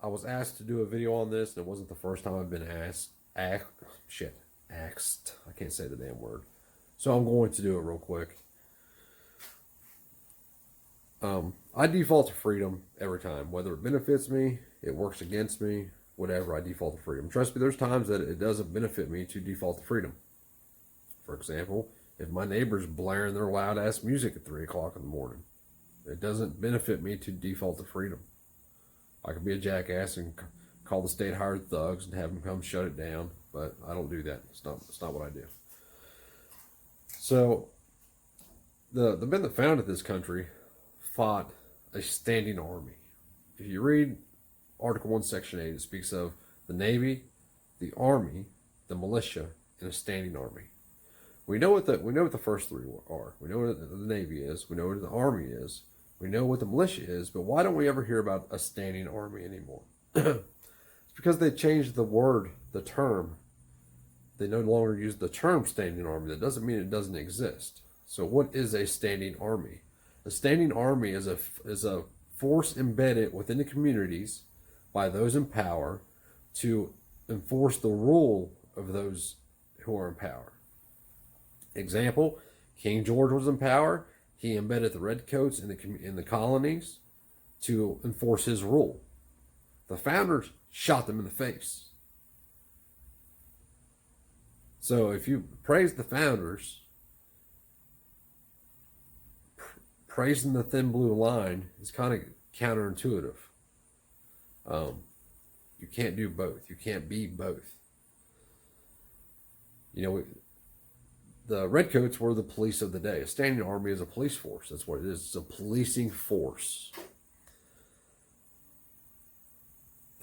I was asked to do a video on this, and it wasn't the first time I've been asked. Asked. I can't say the damn word. So I'm going to do it real quick. I default to freedom every time. Whether it benefits me, it works against me, whatever, I default to freedom. Trust me, there's times that it doesn't benefit me to default to freedom. For example, if my neighbor's blaring their loud ass music at 3 o'clock in the morning, it doesn't benefit me to default to freedom. I could be a jackass and call the state hired thugs and have them come shut it down, but I don't do that. It's not what I do. So the men that founded this country fought a standing army. If you read Article 1, Section 8, it speaks of the Navy, the Army, the militia, and a standing army. We know what the first three are. We know what the Navy is. We know what the Army is. We know what the militia is. But why don't we ever hear about a standing army anymore? It's because they changed the term. They no longer use the term standing army. That doesn't mean it doesn't exist. So what is a standing army? A standing army is a force embedded within the communities by those in power to enforce the rule of those who are in power. Example, King George was in power. He embedded the redcoats in the colonies to enforce his rule. The founders shot them in the face. So if you praise the founders, praising the thin blue line is kind of counterintuitive. You can't do both. You can't be both. The redcoats were the police of the day. A standing army is a police force. That's what it is. It's a policing force.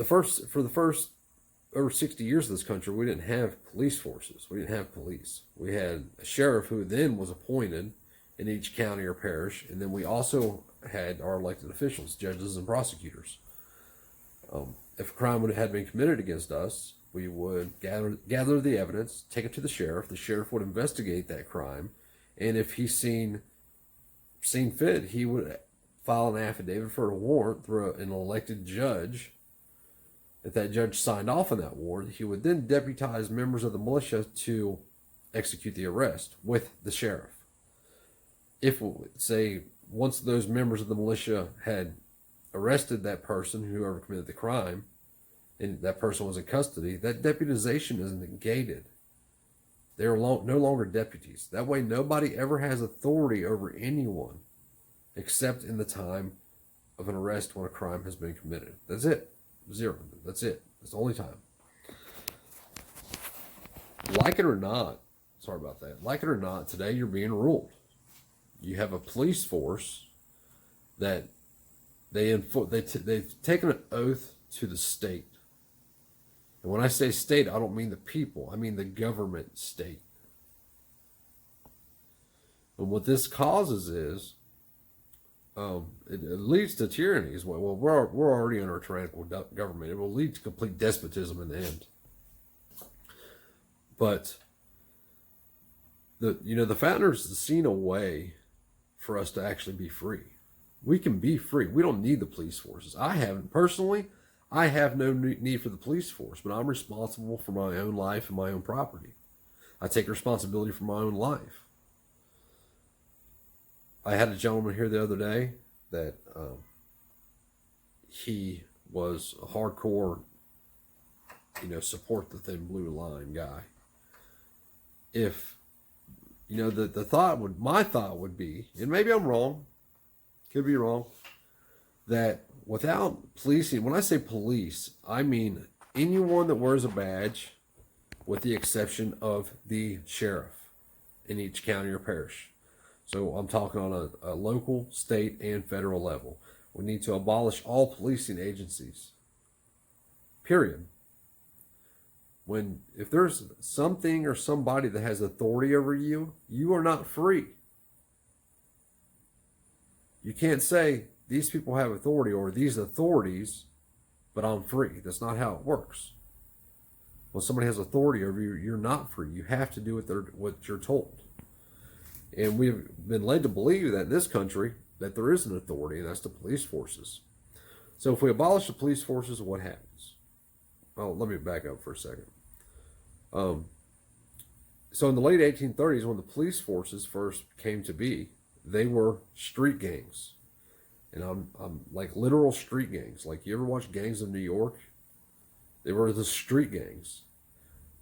For the first over 60 years of this country, we didn't have police forces. We didn't have police. We had a sheriff who then was appointed in each county or parish, and then we also had our elected officials, judges and prosecutors. If a crime had been committed against us, we would gather the evidence, take it to the sheriff. The sheriff would investigate that crime, and if he's seen fit, he would file an affidavit for a warrant through an elected judge. If that judge signed off on that warrant, he would then deputize members of the militia to execute the arrest with the sheriff. If, say, once those members of the militia had arrested that person, whoever committed the crime, and that person was in custody, that deputization is negated. They are no longer deputies. That way, nobody ever has authority over anyone except in the time of an arrest when a crime has been committed. That's it. Zero. That's it. That's the only time. Like it or not, sorry about that. Like it or not, today you're being ruled. You have a police force that they've taken an oath to the state. And when I say state, I don't mean the people. I mean the government state. And what this causes is, it leads to tyranny as well. Well, we're already under a tyrannical government. It will lead to complete despotism in the end. But the founders have seen a way for us to actually be free. We can be free. We don't need the police forces. I have no need for the police force, but I'm responsible for my own life and my own property. I take responsibility for my own life. I had a gentleman here the other day that he was a hardcore, support the thin blue line guy. If, my thought would be, and maybe I'm wrong, could be wrong, that without policing, when I say police, I mean anyone that wears a badge, with the exception of the sheriff in each county or parish. So I'm talking on a local, state, and federal level. We need to abolish all policing agencies. Period. If there's something or somebody that has authority over you, you are not free. You can't say, these people have authority or these authorities, but I'm free. That's not how it works. When somebody has authority over you, you're not free. You have to do what you're told. And we've been led to believe that in this country, that there is an authority, and that's the police forces. So if we abolish the police forces, what happens? Oh, let me back up for a second. Um, so in the late 1830s, when the police forces first came to be, they were street gangs. And I'm like literal street gangs. Like, you ever watch Gangs of New York? They were the street gangs.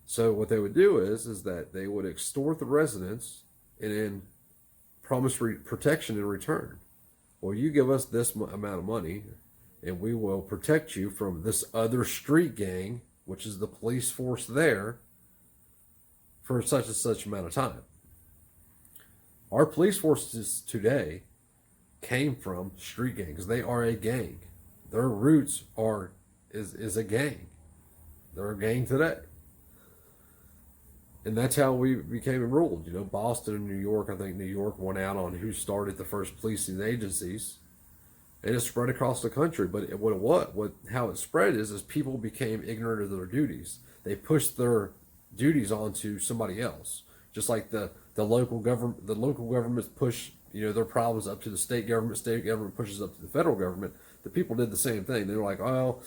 So what they would do is that they would extort the residents and then promise protection in return. Well, you give us this amount of money, and we will protect you from this other street gang, which is the police force there, for such and such amount of time. Our police forces today came from street gangs. They are a gang. Their roots is a gang. They're a gang today. And that's how we became ruled. You know, Boston and New York, I think New York won out on who started the first policing agencies. And it spread across the country. But how it spread is people became ignorant of their duties. They pushed their duties onto somebody else. Just like the local governments push, you know, their problems up to the state government pushes up to the federal government. The people did the same thing. They were like, oh,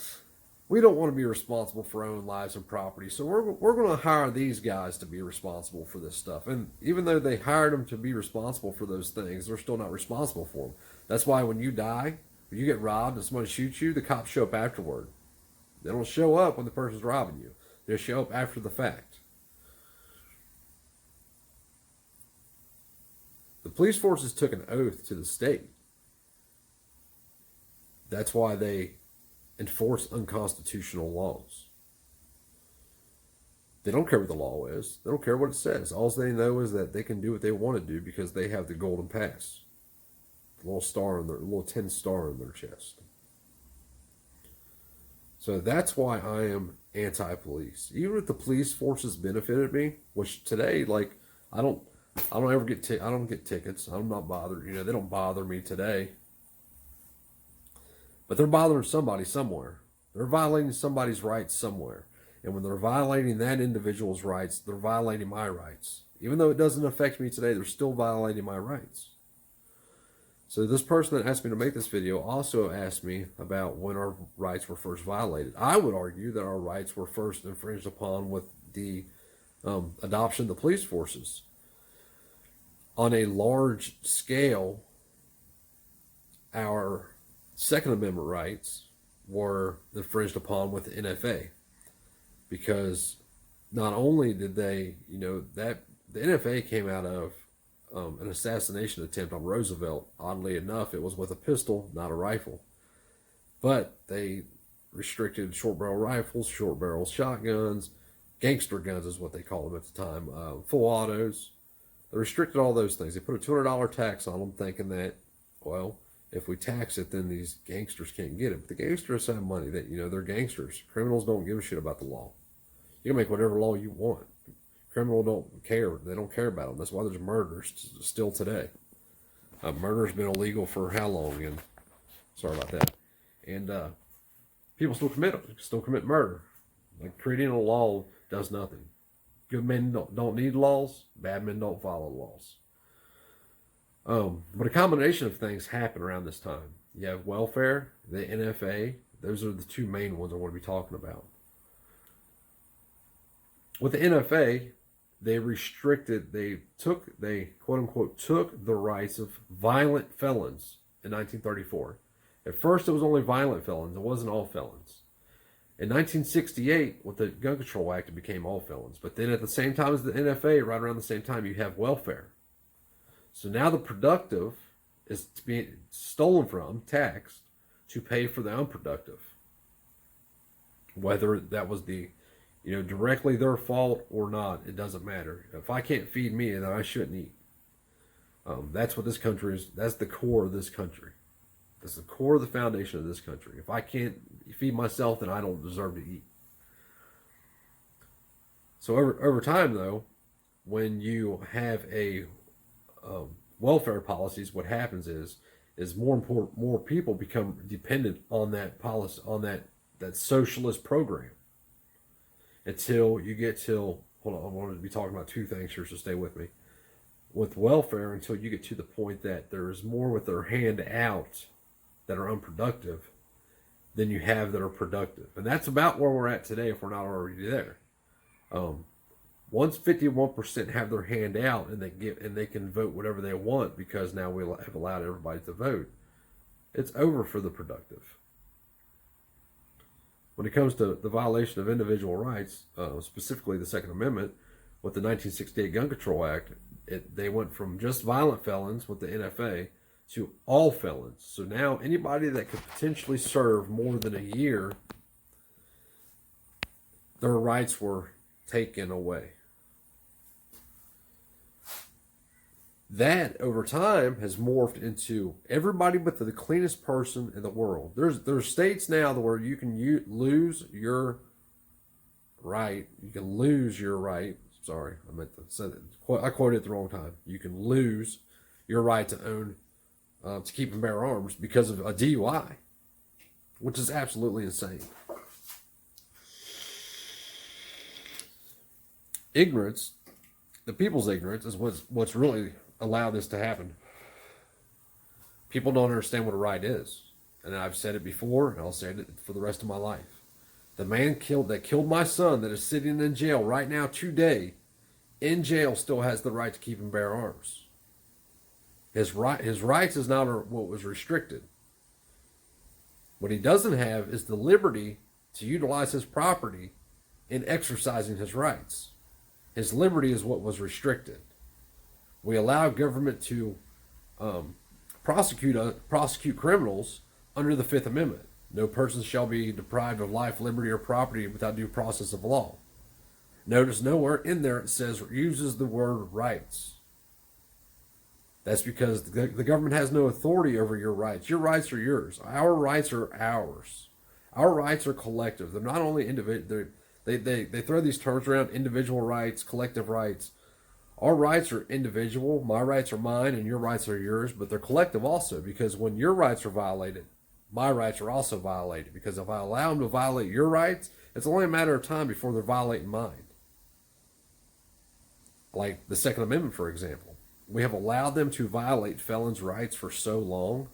we don't want to be responsible for our own lives and property, so we're going to hire these guys to be responsible for this stuff. And even though they hired them to be responsible for those things, they're still not responsible for them. That's why when you die, when you get robbed and somebody shoots you, the cops show up afterward. They don't show up when the person's robbing you. They show up after the fact. The police forces took an oath to the state. That's why they enforce unconstitutional laws. They don't care what the law is. They don't care what it says. All they know is that they can do what they want to do because they have the golden pass. The little tin star in their chest. So that's why I am anti-police. Even if the police forces benefited me, which today, like, I don't get tickets. I'm not bothered. You know, they don't bother me today. But they're bothering somebody somewhere. They're violating somebody's rights somewhere. And when they're violating that individual's rights, they're violating my rights. Even though it doesn't affect me today, they're still violating my rights. So this person that asked me to make this video also asked me about when our rights were first violated. I would argue that our rights were first infringed upon with the adoption of the police forces. On a large scale, our Second Amendment rights were infringed upon with the NFA, because not only did they, you know, that the NFA came out of an assassination attempt on Roosevelt. Oddly enough, it was with a pistol, not a rifle. But they restricted short barrel rifles, short barrel shotguns, gangster guns is what they called them at the time, full autos. They restricted all those things. They put a $200 tax on them, thinking that, well, if we tax it, then these gangsters can't get it. But the gangsters have money. That, you know, they're gangsters. Criminals don't give a shit about the law. You can make whatever law you want. Criminals don't care. They don't care about them. That's why there's murders still today. Murder's been illegal for how long? And sorry about that. And people still commit murder. Like, creating a law does nothing. Good men don't need laws. Bad men don't follow laws. But a combination of things happen around this time. You have welfare, the NFA. Those are the two main ones I want to be talking about. With the NFA, they quote unquote took the rights of violent felons in 1934. At first, it was only violent felons. It wasn't all felons. In 1968, with the Gun Control Act, it became all felons. But then at the same time as the NFA, right around the same time, you have welfare. So now the productive is being stolen from, taxed, to pay for the unproductive. Whether that was directly their fault or not, it doesn't matter. If I can't feed me, then I shouldn't eat. That's what this country is. That's the core of this country. That's the core of the foundation of this country. If I can't feed myself, then I don't deserve to eat. So over time, though, when you have a welfare policies, what happens is more people become dependent on that policy, on that socialist program, until you get hold on, I wanted to be talking about two things here, so stay with me. With welfare, until you get to the point that there is more with their hand out that are unproductive, than you have that are productive. And that's about where we're at today if we're not already there. Once 51% have their hand out and they can vote whatever they want because now we have allowed everybody to vote, it's over for the productive. When it comes to the violation of individual rights, specifically the Second Amendment, with the 1968 Gun Control Act, they went from just violent felons with the NFA to all felons. So now anybody that could potentially serve more than a year, their rights were taken away. That over time has morphed into everybody but the cleanest person in the world. There's states now where you can lose your right. You can lose your right. Sorry, I meant to say that. I quoted it the wrong time. You can lose your right to own, to keep and bear arms because of a DUI, which is absolutely insane. Ignorance, the people's ignorance, is what's really allowed this to happen. People don't understand what a right is. And I've said it before, and I'll say it for the rest of my life. The man that killed my son that is sitting in jail right now today, in jail, still has the right to keep and bear arms. His rights is not what was restricted. What he doesn't have is the liberty to utilize his property in exercising his rights. His liberty is what was restricted. We allow government to prosecute criminals under the Fifth Amendment. No person shall be deprived of life, liberty, or property without due process of law. Notice nowhere in there it uses the word rights. That's because the government has no authority over your rights. Your rights are yours. Our rights are ours. Our rights are collective. They're not only individual. They throw these terms around: individual rights, collective rights. Our rights are individual. My rights are mine, and your rights are yours. But they're collective also, because when your rights are violated, my rights are also violated. Because if I allow them to violate your rights, it's only a matter of time before they're violating mine. Like the Second Amendment, for example. We have allowed them to violate felons' rights for so long.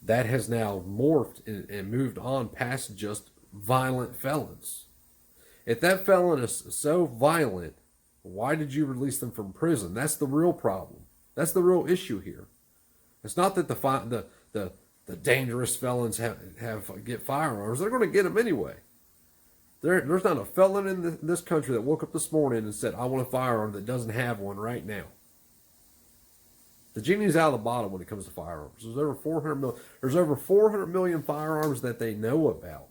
That has now morphed and moved on past just violent felons. If that felon is so violent, why did you release them from prison? That's the real problem. That's the real issue here. It's not that the dangerous felons get firearms. They're going to get them anyway. There's not a felon in this country that woke up this morning and said, I want a firearm, that doesn't have one right now. The genie's out of the bottle when it comes to firearms. There's over 400 million firearms that they know about.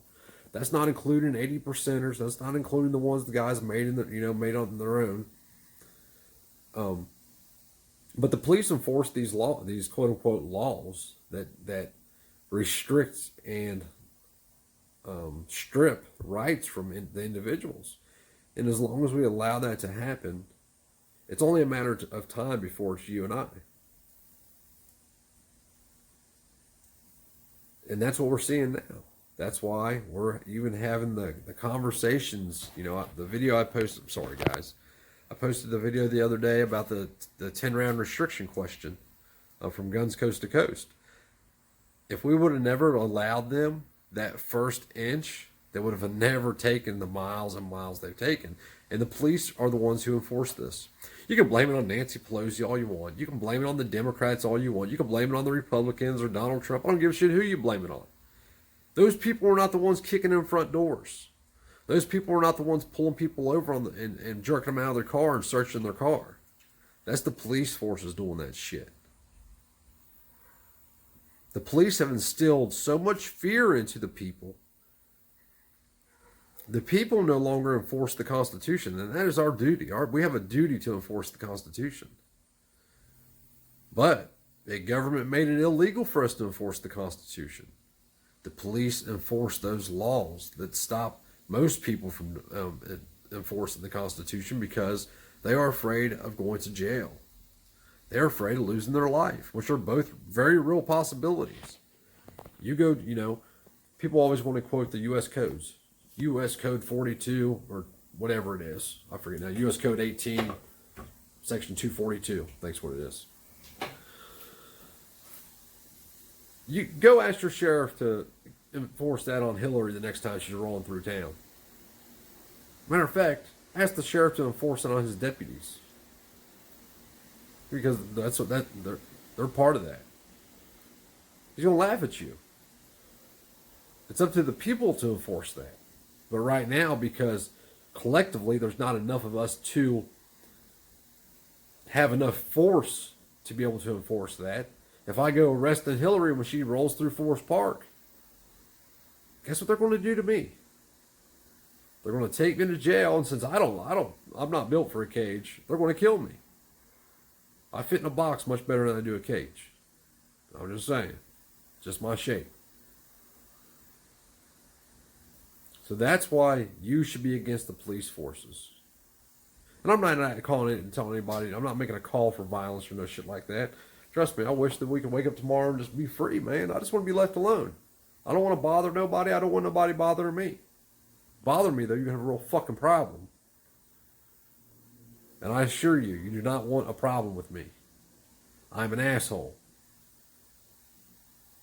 That's not including 80%ers. That's not including the ones the guys made on their own. But the police enforce these quote unquote laws that restrict and strip rights from the individuals. And as long as we allow that to happen, it's only a matter of time before it's you and I. And that's what we're seeing now. That's why we're even having the conversations. The video I posted, sorry guys, I posted the video the other day about the 10-round restriction question from Guns Coast to Coast. If we would have never allowed them that first inch, they would have never taken the miles and miles they've taken. And the police are the ones who enforce this. You can blame it on Nancy Pelosi all you want. You can blame it on the Democrats all you want. You can blame it on the Republicans or Donald Trump. I don't give a shit who you blame it on. Those people are not the ones kicking in front doors. Those people are not the ones pulling people over and jerking them out of their car and searching their car. That's the police forces doing that shit. The police have instilled so much fear into the people. The people no longer enforce the Constitution, and that is our duty. We have a duty to enforce the Constitution. But the government made it illegal for us to enforce the Constitution. The police enforce those laws that stop most people from enforcing the Constitution because they are afraid of going to jail. They're afraid of losing their life, which are both very real possibilities. People always want to quote the U.S. codes. U.S. Code 42, or whatever it is. I forget now. U.S. Code 18, Section 242. I think that's what it is. You go ask your sheriff to enforce that on Hillary the next time she's rolling through town. Matter of fact, ask the sheriff to enforce it on his deputies, because that's what they're part of that. He's gonna laugh at you. It's up to the people to enforce that. But right now, because collectively there's not enough of us to have enough force to be able to enforce that. If I go arresting Hillary when she rolls through Forest Park, guess what they're going to do to me? They're going to take me to jail, and since I'm not built for a cage, they're going to kill me. I fit in a box much better than I do a cage. I'm just saying. Just my shape. So that's why you should be against the police forces. And I'm not calling it and telling anybody, I'm not making a call for violence or no shit like that. Trust me, I wish that we could wake up tomorrow and just be free, man. I just want to be left alone. I don't want to bother nobody. I don't want nobody bothering me. Bother me, though, you have a real fucking problem. And I assure you, you do not want a problem with me. I'm an asshole.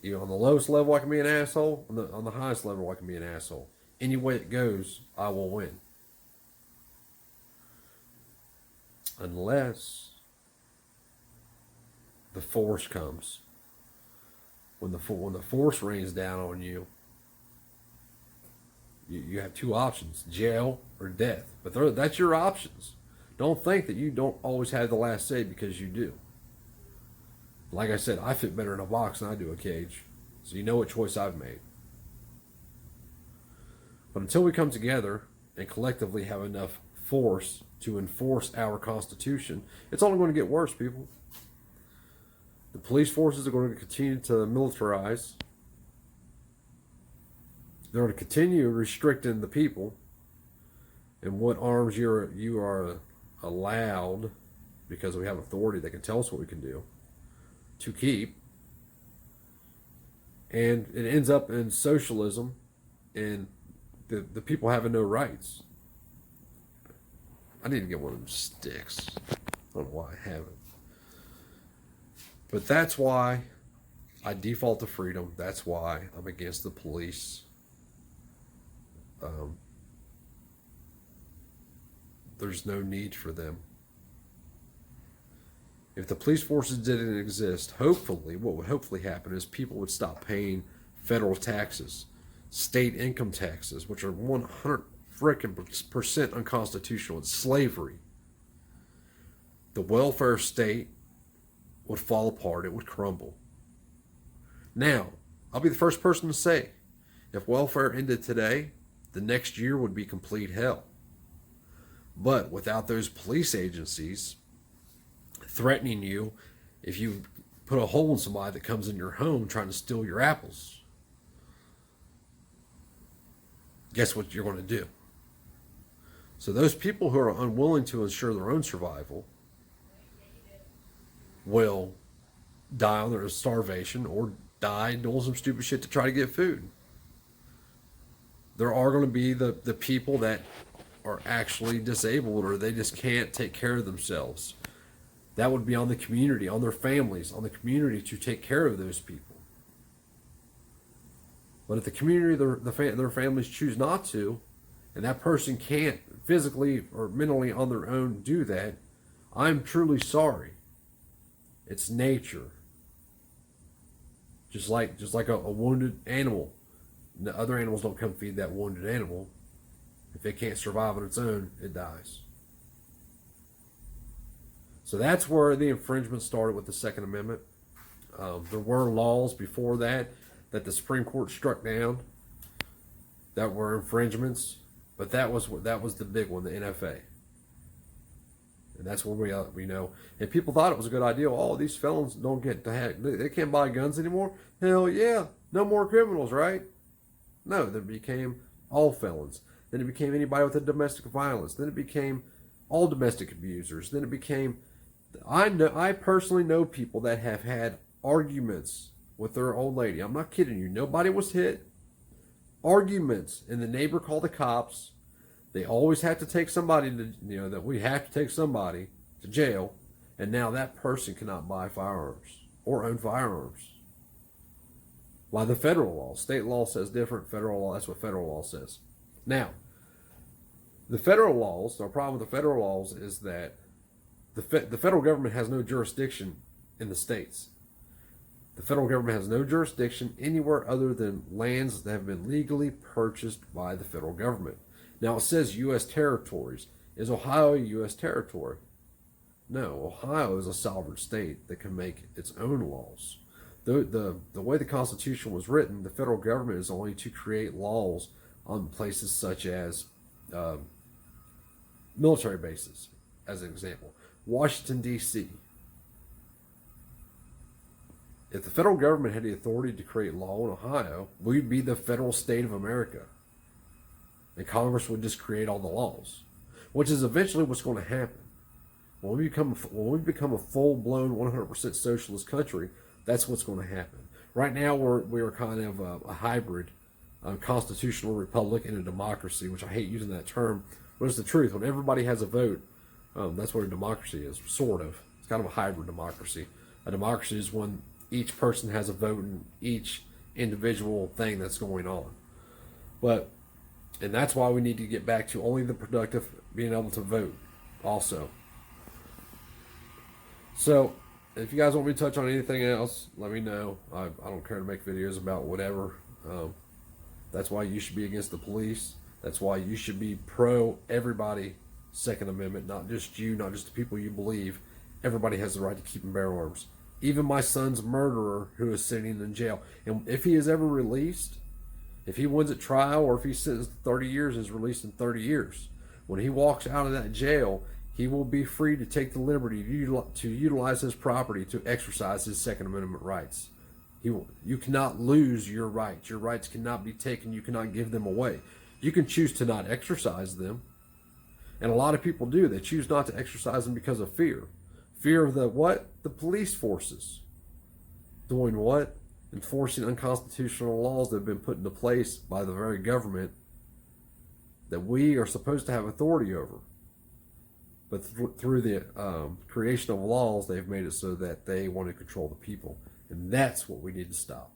Even on the lowest level, I can be an asshole. On the highest level, I can be an asshole. Any way it goes, I will win. Unless the force comes. When the force rains down on you, you have two options: jail or death. But that's your options. Don't think that you don't always have the last say, because you do. Like I said, I fit better in a box than I do a cage. So you know what choice I've made. But until we come together and collectively have enough force to enforce our Constitution, it's only going to get worse, people. The police forces are going to continue to militarize. They're going to continue restricting the people and what arms you are allowed, because we have authority that can tell us what we can do, to keep. And it ends up in socialism and the people having no rights. I need to get one of them sticks. I don't know why I haven't. But that's why I default to freedom. That's why I'm against the police. There's no need for them. If the police forces didn't exist, hopefully, what would hopefully happen is people would stop paying federal taxes, state income taxes, which are 100% unconstitutional. It's slavery. The welfare state would fall apart. It would crumble. Now, I'll be the first person to say, if welfare ended today, the next year would be complete hell. But without those police agencies threatening you if you put a hole in somebody that comes in your home trying to steal your apples, guess what you're going to do? So those people who are unwilling to ensure their own survival will die on their starvation or die doing some stupid shit to try to get food. There are going to be the people that are actually disabled, or they just can't take care of themselves. That would be on the community, on their families, on the community to take care of those people. But if the community, their families choose not to, and that person can't physically or mentally on their own do that, I'm truly sorry. It's nature. Just like a wounded animal. The other animals don't come feed that wounded animal. If it can't survive on its own, it dies. So that's where the infringement started with the Second Amendment. There were laws before that the Supreme Court struck down that were infringements, but that was the big one, the NFA. And that's where we know. And people thought it was a good idea. Oh, these felons don't get to have, they can't buy guns anymore. Hell yeah, no more criminals, right? No, there became all felons. Then it became anybody with a domestic violence. Then it became all domestic abusers. Then it became, I personally know people that have had arguments with their old lady. I'm not kidding you. Nobody was hit. Arguments, and the neighbor called the cops. They always have to take somebody to, that we have to take somebody to jail, and now that person cannot buy firearms or own firearms. by the federal law. State law says different. Federal law, that's what federal law says. Now, the federal laws, our problem with the federal laws is that the federal government has no jurisdiction in the states. The federal government has no jurisdiction anywhere other than lands that have been legally purchased by the federal government. Now, it says U.S. territories. Is Ohio a U.S. territory? No, Ohio is a sovereign state that can make its own laws. The way the Constitution was written, the federal government is only to create laws on places such as military bases, as an example. Washington, D.C. If the federal government had the authority to create law in Ohio, we'd be the federal state of America. And Congress would just create all the laws, which is eventually what's going to happen. When we become a full-blown 100% socialist country, that's what's going to happen. Right now, we're kind of a hybrid constitutional republic and a democracy, which I hate using that term, but it's the truth. When everybody has a vote, that's what a democracy is, sort of. It's kind of a hybrid democracy. A democracy is when each person has a vote in each individual thing that's going on. And that's why we need to get back to only the productive being able to vote also. So, if you guys want me to touch on anything else, let me know. I don't care to make videos about whatever. That's why you should be against the police. That's why you should be pro everybody Second Amendment, not just you, not just the people you believe. Everybody has the right to keep and bear arms. Even my son's murderer who is sitting in jail. And if he is ever released, if he wins at trial or if he's sentenced to 30 years and is released in 30 years, when he walks out of that jail, he will be free to take the liberty to utilize his property to exercise his Second Amendment rights. You cannot lose your rights. Your rights cannot be taken. You cannot give them away. You can choose to not exercise them. And a lot of people do. They choose not to exercise them because of fear. Fear of the what? The police forces. Doing what? Enforcing unconstitutional laws that have been put into place by the very government that we are supposed to have authority over. But through the creation of laws, they've made it so that they want to control the people. And that's what we need to stop.